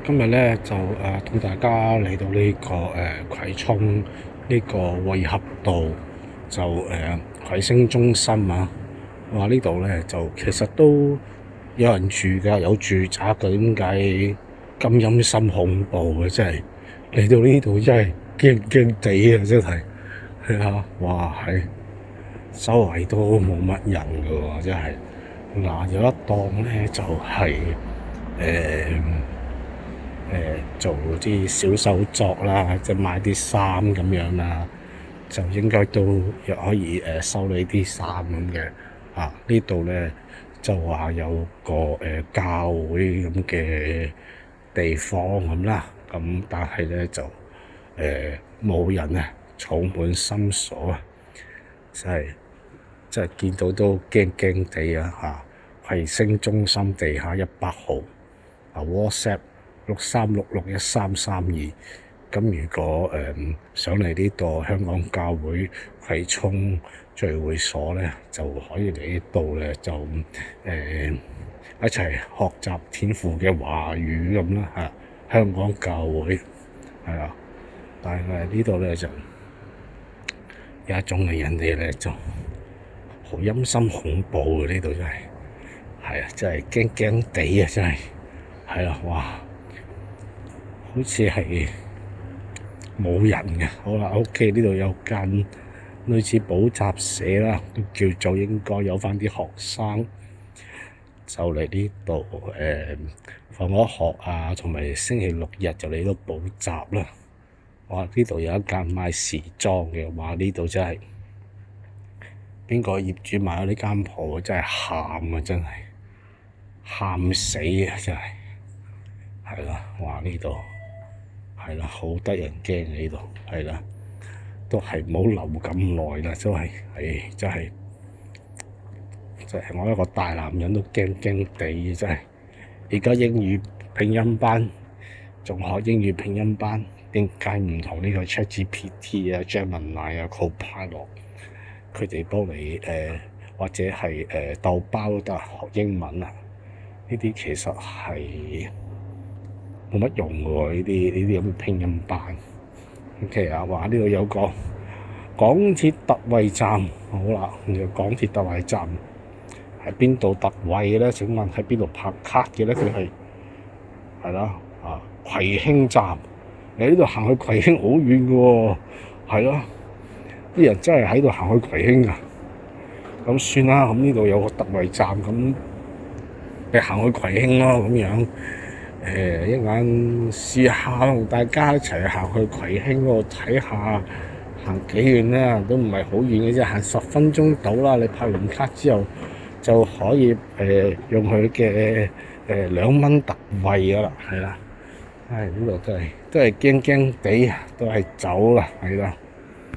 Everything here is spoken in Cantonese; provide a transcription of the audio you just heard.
今日咧就同大家嚟到呢、個葵涌呢個匯合道就葵星中心啊。話呢度咧就其實都有人住㗎，有住宅㗎。點解咁陰森恐怖嘅？真係嚟到呢度真係驚驚地啊！真係係啊，哇係周圍都冇乜人㗎喎，真係嗱有一檔咧就係做啲小手作啦，即係賣啲衫咁樣啦，就應該都可以收你啲衫咁嘅。呢度咧就話有個教會咁嘅地方咁啦，咁但係咧就冇人啊，草滿深鎖啊，真係見到都驚驚地啊！葵星中心地下100號WhatsApp 63661332。咁如果想嚟呢度香港教會葵涌聚會所咧，就可以嚟呢度咧，就一齊學習天父嘅話語咁啦。香港教會係啊，但係呢度咧就有一種嘅人哋咧就好陰森恐怖嘅，呢度真係真係驚驚地啊！真係係啊，哇，好似係冇人嘅。好啦，OK，呢度有間類似補習社啦，都叫做應該有返啲學生就嚟呢度放咗學啊，同埋星期六日就嚟到補習啦。哇！呢度有一間賣時裝嘅，哇！呢度真係邊個業主買咗呢間鋪真係喊啊！真係喊死啊！真係係啦，哇！呢度係啦，好得人驚嘅呢度係啦，都係唔好留咁耐啦，都係真係我一個大男人都驚驚地，真係而家英語拼音班仲學英語拼音班，點解唔同呢個 ChatGPT 啊、Gemini 啊、Copilot 佢哋幫你或者係豆包都得學英文啊？呢啲其實係冇乜用嘅喎，呢啲咁嘅拼音班。OK 啊，話呢度有個港鐵特惠站，好啦，港鐵特惠站喺邊度特惠嘅咧？請問喺邊度拍卡嘅咧？佢係啦葵興站，你呢度行去葵興好遠嘅喎，係咯，啲人真係喺度行去葵興啊。咁算啦，咁呢度有個特惠站，咁你行去葵興咯，咁樣一陣試下同大家一齊行去葵興嗰度睇下，行幾遠咧？都唔係好遠嘅啫，行10分鐘到啦。你拍完卡之後就可以用佢嘅2蚊特惠㗎啦，係啦。呢度都係驚驚地，都係走啦，係啦。